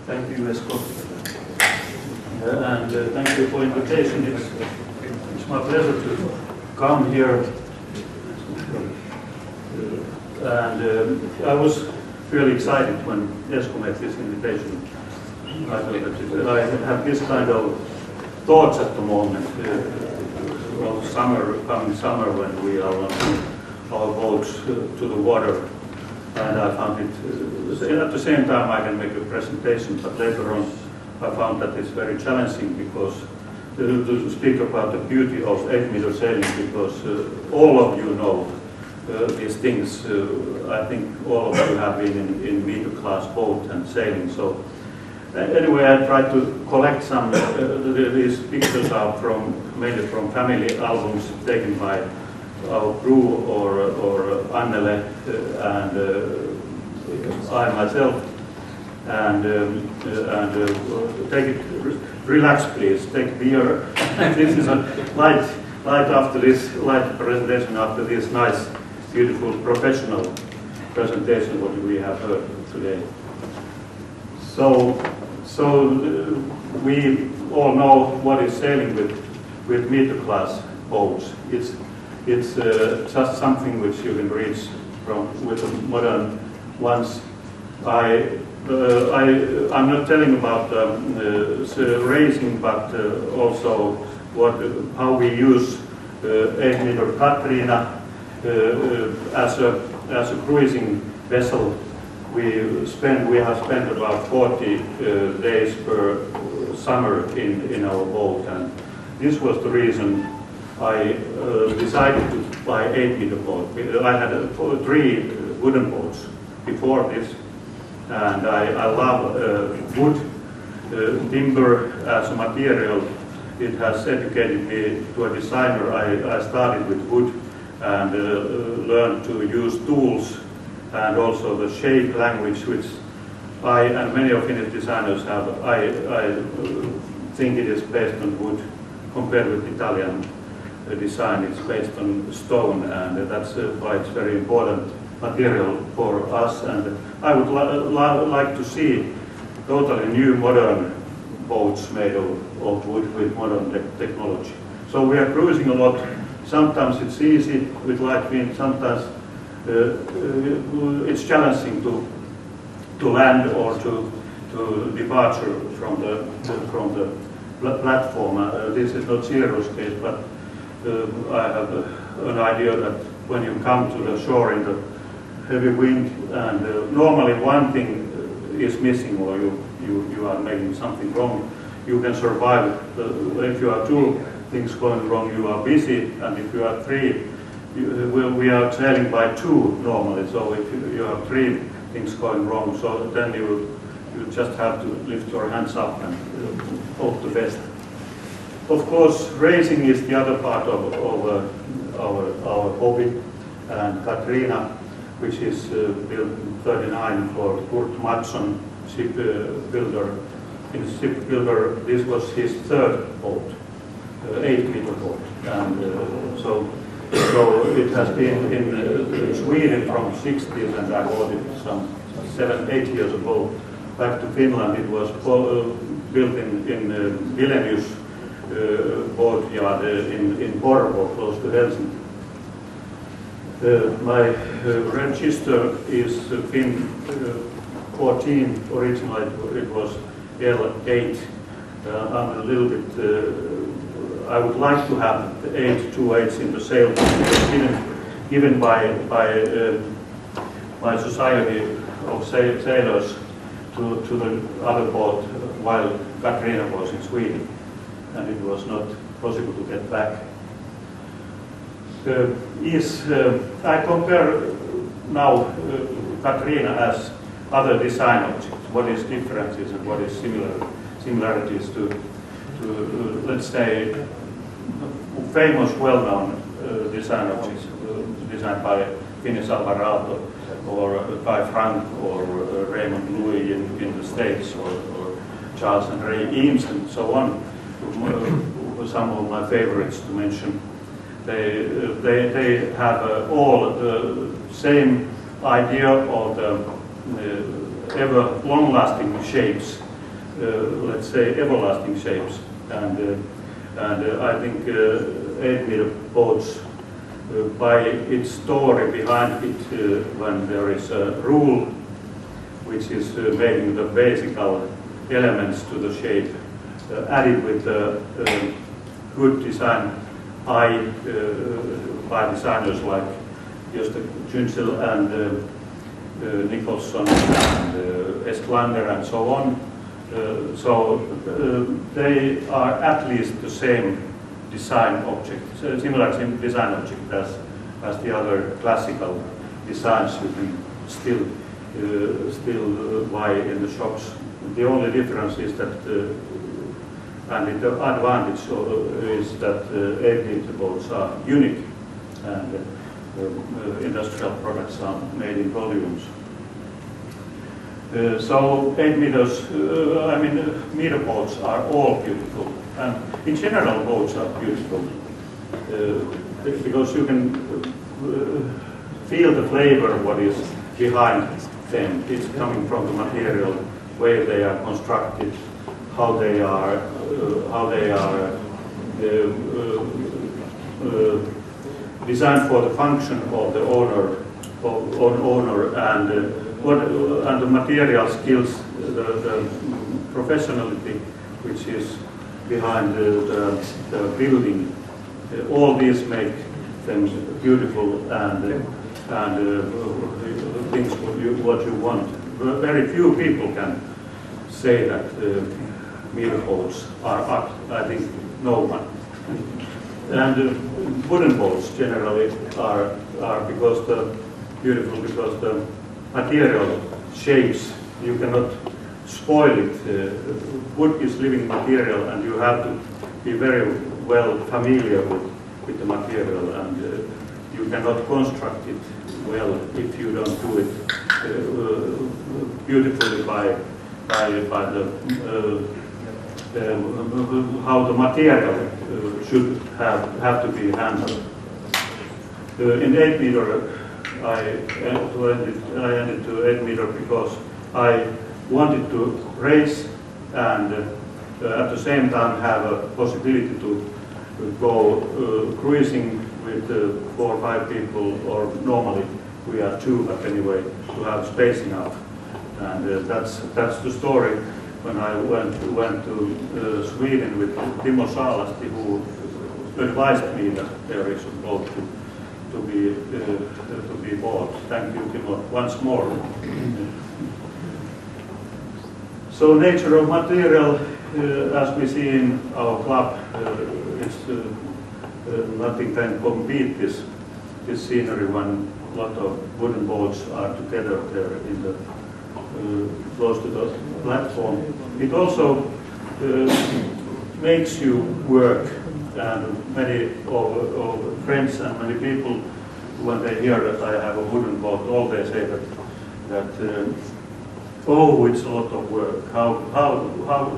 Thank you, Esko. And thank you for the invitation. It's my pleasure to come here. And I was really excited when Esko made this invitation. I thought that I have this kind of thoughts at the moment of summer, coming summer, when we are on our boats to the water. And I found it, at the same time I can make a presentation, but later on I found that it's very challenging because to speak about the beauty of 8-meter sailing, because all of you know these things. I think all of you have been in meter class boat and sailing. So anyway, I tried to collect some, these pictures are mainly from family albums taken by our crew or Annele and I myself, and take it, relax please, take beer. This is a light after this, light presentation after this nice, beautiful, professional presentation what we have heard today. So we all know what is sailing with meter class boats. It's just something which you can reach with the modern ones. I'm not telling about racing, but also how we use 8-meter Katrina as a cruising vessel. We have spent about 40 days per summer in our boat, and this was the reason I decided to buy 8-meter boat. I had 3 wooden boats before this, and I love wood, timber as a material. It has educated me to a designer. I started with wood and learned to use tools and also the shape language, which I and many of Finnish designers have. I think it is based on wood compared with Italian design. It's based on stone, and that's why it's very important material for us. And I would like to see totally new modern boats made of wood with modern technology. So we are cruising a lot. Sometimes it's easy with light wind, sometimes it's challenging to land or to departure from the platform. This is not Ciro's case, but I have an idea that when you come to the shore in the heavy wind, and normally one thing is missing, or you are making something wrong, you can survive. If you have 2 things going wrong, you are busy, and if you have 3, we are sailing by 2 normally. So if you have 3 things going wrong, so then you just have to lift your hands up and hope the best. Of course, racing is the other part of our hobby, and Katrina, which is built in 39 for Kurt Mattsson, shipbuilder. In shipbuilder, this was his 3rd boat, 8-meter boat, and so it has been in Sweden from 60s, and I bought it some 7-8 years ago. Back to Finland, it was built in Vilnius boatyard in Porvoo, close to Helsinki. My register is Fin 14. Originally it was L8. I'm a little bit. I would like to have the 2 8s in the sail, given by Society of Sailors to the other boat while Katrina was in Sweden, and it was not possible to get back. I compare now Katrina as other design objects. What is differences and what is similarities to let's say famous, well-known design objects designed by Finnish Alvarado or Guy Frank or Raymond Louis in the States, or Charles and Ray Eames and so on. Some of my favorites to mention. They have all the same idea of the ever long-lasting shapes let's say, everlasting shapes. And I think 8-meter boats, by its story behind it, when there is a rule which is making the basic elements to the shape, added with good design eye by designers like Gösta Künzel and Nicholson and Estlander and so on. So they are at least the same design object, similar design object as the other classical designs you can still buy in the shops. The only difference is that, and the advantage is that 8-meter boats are unique and industrial products are made in volumes. So 8 meters, I mean, meter boats are all beautiful, and in general boats are beautiful because you can feel the flavor of what is behind them. It's coming from the material, where they are constructed, how they are designed for the function of the owner, and the material skills, the professionality which is behind the building. All these make them beautiful and things what you want. Very few people can say that meter boats are art. I think no one. And wooden boats generally are because beautiful because the material shapes, you cannot spoil it. Wood is living material and you have to be very well familiar with the material, and you cannot construct it well if you don't do it beautifully by how the material should have to be handled. In 8-meter, I ended to 8-meter because I wanted to race and at the same time have a possibility to go cruising with 4 or 5 people, or normally we are 2, but anyway, to have space enough. And that's the story when I went to Sweden with Timo Saalasti, who advised me that there is a boat to be bought. Thank you, Timo, once more. So nature of material, as we see in our club, nothing can compete this scenery when a lot of wooden boats are together there in the close to the platform. It also makes you work, and many of friends and many people, when they hear that I have a wooden boat, all they say that oh, it's a lot of work.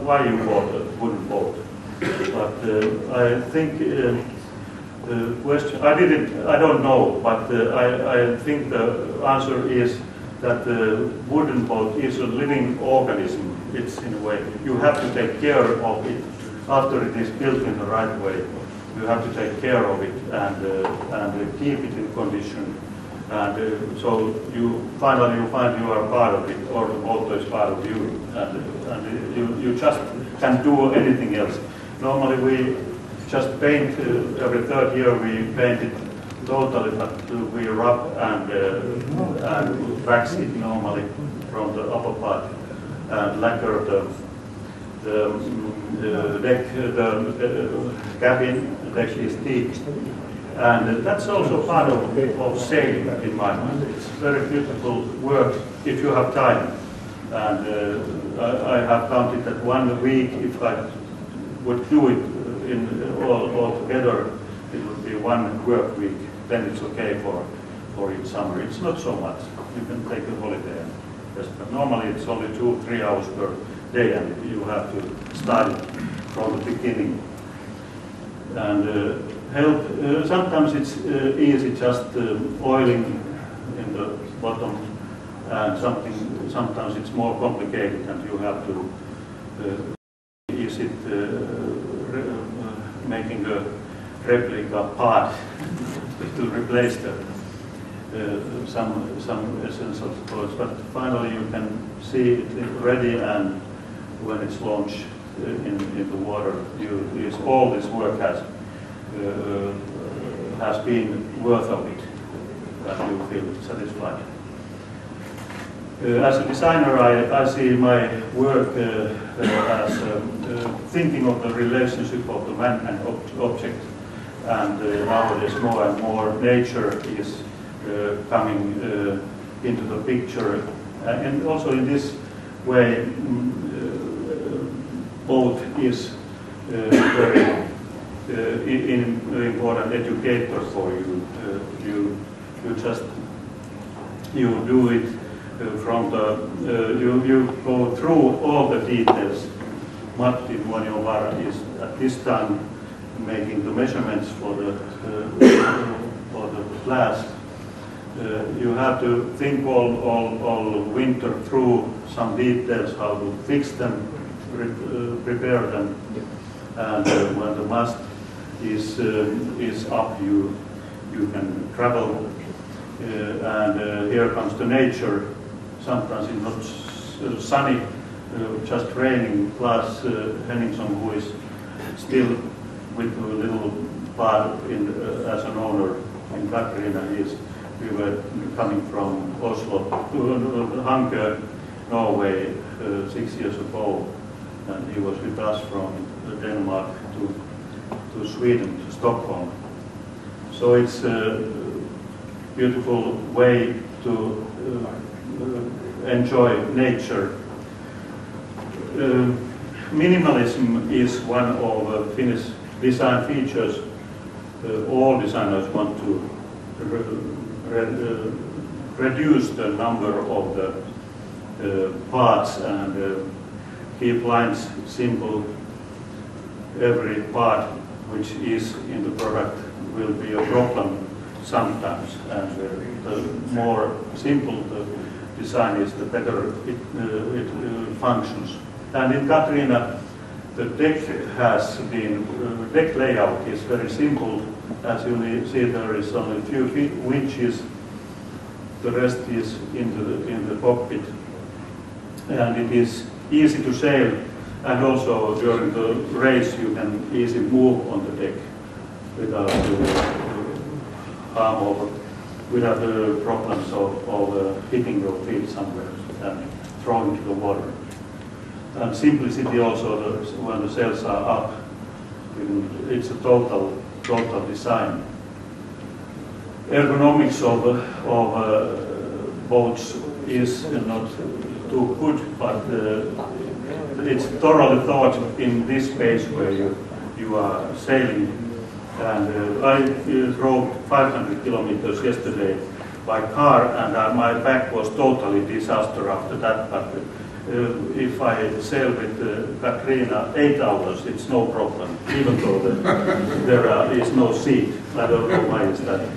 Why you bought a wooden boat? But I think the question, I don't know, but I think the answer is that the wooden boat is a living organism. It's in a way, you have to take care of it after it is built in the right way. You have to take care of it and keep it in condition. And so you finally find you are part of it, or the boat is part of you, and you just can't do anything else. Normally we just paint, every 3rd year we paint it totally, but we rub and wax it normally from the upper part and lacquer the deck, the cabin deck is teak. And that's also part of sailing in my mind. It's very beautiful work if you have time. And I have counted that 1 week, if I would do it all together, it would be 1 work week. Then it's okay for each summer. It's not so much. You can take a holiday. But normally it's only 2-3 hours per day, and you have to start it from the beginning. And sometimes it's easy just oiling in the bottom, and sometimes it's more complicated, and you have to is it making a replica part to replace some essential clothes, but finally you can see it ready, and when it's launched in the water, all this work has been worth of it, and you feel satisfied. As a designer, I see my work as thinking of the relationship of the man and object, and nowadays more and more nature is coming into the picture, and also in this way both is very important educator for you. You do it from the you go through all the details. Martin Vuoniovar is at this time making the measurements for the glass. You have to think all winter through some details, how to fix them, prepare them, and when the mast is up, you can travel. And here comes the nature. Sometimes it's not sunny, just raining. Plus Henningsson, who is still with a little part as an owner in Katrina, we were coming from Oslo to Hannu, Norway 6 years ago, and he was with us from Denmark to Sweden, to Stockholm. So it's a beautiful way to enjoy nature. Minimalism is one of Finnish design features. All designers want to reduce the number of the parts and keep lines simple. Every part which is in the product will be a problem sometimes, and the more simple the design is, the better it functions. And in Katrina, the deck deck layout is very simple. As you see, there is only a few winches. The rest is in the cockpit, and it is easy to sail. And also during the race, you can easily move on the deck without harm or without the problems of hitting your feet somewhere and thrown into the water. And simplicity also, when the sails are up, it's a total design. Ergonomics of boats is not too good, but it's thoroughly thought in this space where you are sailing. And I drove 500 kilometers yesterday by car, and my back was totally disaster after that. But if I sail with Katrina 8 hours, it's no problem, even though there is no seat. I don't know why is that.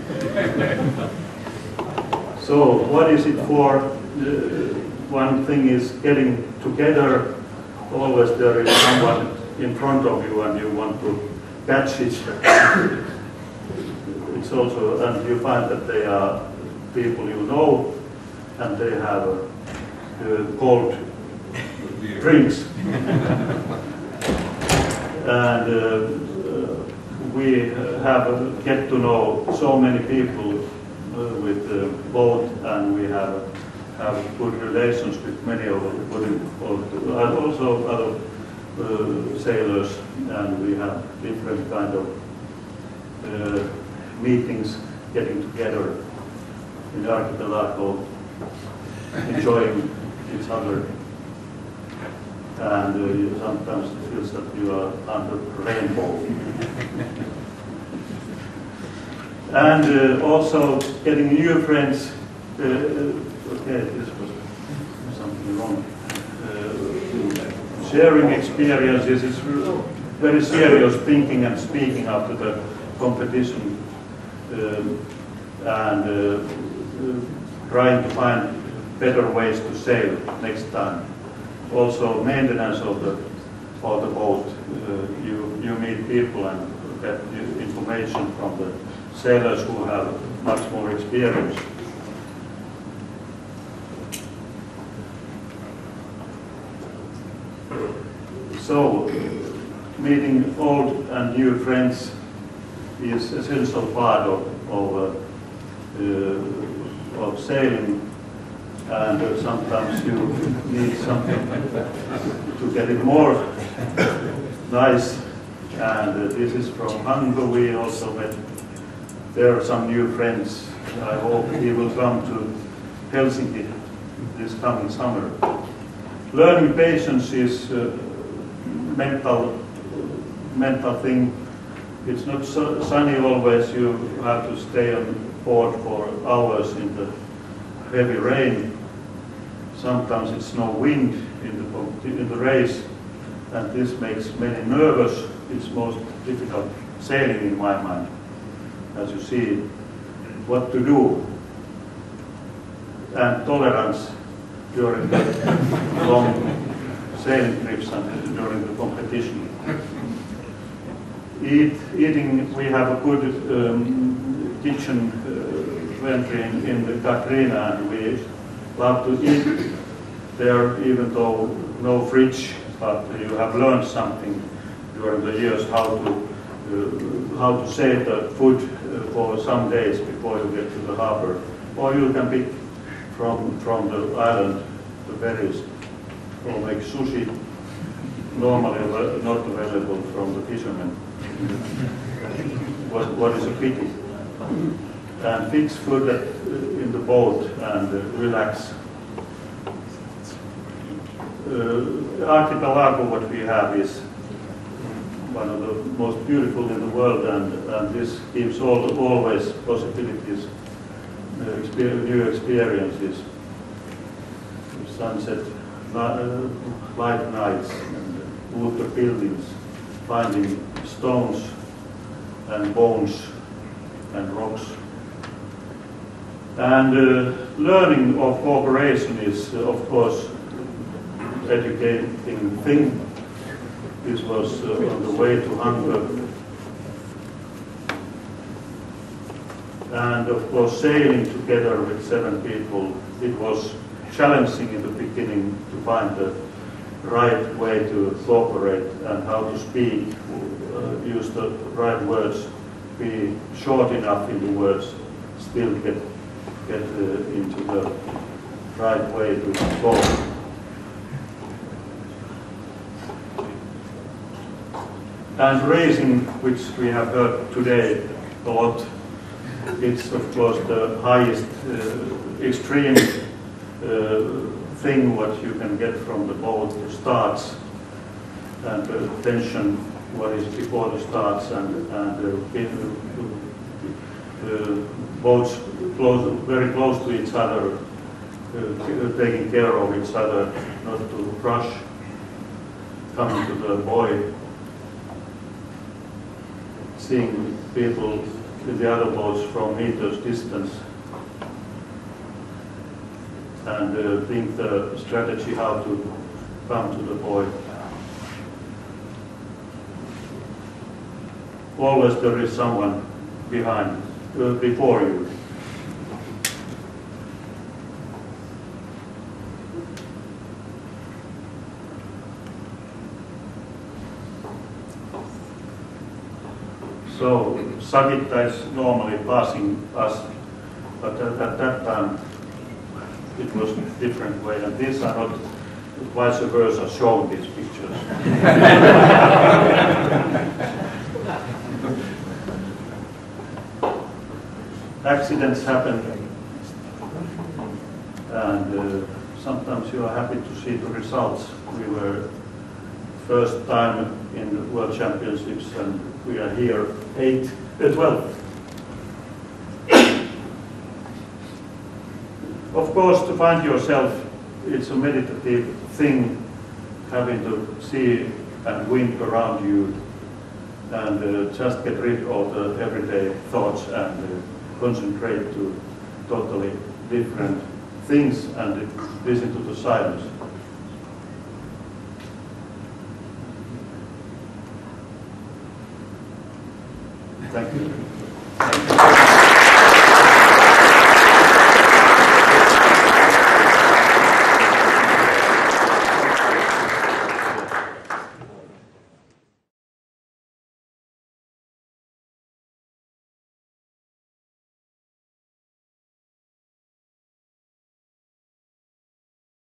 So what is it for? One thing is getting together. Always there is someone in front of you and you want to catch it. It's also, and you find that they are people you know, and they have cold drinks. And we have get to know so many people with the boat, and we have good relations with many of them, also other sailors, and we have different kind of meetings, getting together in the archipelago, enjoying each other, and sometimes it feels that you are under a rainbow. And also getting new friends. Okay, this was something wrong. Sharing experiences is very serious thinking and speaking after the competition, and trying to find better ways to sail next time. Also maintenance of the for the boat. You meet people and get information from the sailors who have much more experience. So, meeting old and new friends is essential part of sailing, and sometimes you need something to get it more nice. And this is from Hannu. We also met there some new friends. I hope he will come to Helsinki this coming summer. Learning patience is a mental thing. It's not so sunny always. You have to stay on board for hours in the heavy rain. Sometimes it's no wind in the race, and this makes many nervous. It's most difficult sailing in my mind, as you see what to do, and tolerance during the long sailing trips and during the competition. Eating, we have a good kitchen pantry in the Katrina, and we love to eat there, even though no fridge, but you have learned something during the years how to save the food for some days before you get to the harbor. Or you can pick from the island the berries, or make sushi, normally not available from the fishermen. What is a pity. And fix food in the boat and relax. Archipelago, what we have, is one of the most beautiful in the world, and this gives always possibilities, new experiences, sunset, light nights, and water buildings, finding stones and bones and rocks. And learning of cooperation is, of course, educating thing. This was on the way to Hungary. And of course, sailing together with 7 people, it was challenging in the beginning to find the right way to cooperate and how to speak, use the right words, be short enough in the words, still get into the right way to talk. And racing, which we have heard today a lot, it's of course the highest extreme thing what you can get from the boat starts, and the tension what is before the starts, and boats very close to each other, taking care of each other, not to rush, coming to the buoy, seeing people in the other boats from meters distance, and think the strategy how to come to the buoy. Always there is someone behind, before you. So Sagitta is normally passing us, but at that time it was a different way, and these are not vice versa shown, these pictures. Accidents happen, and sometimes you are happy to see the results. We were first time in the World Championships, and we are here 12. Of course, to find yourself, it's a meditative thing, having to see and wind around you, and just get rid of the everyday thoughts and concentrate to totally different things and listen to the silence. Thank you.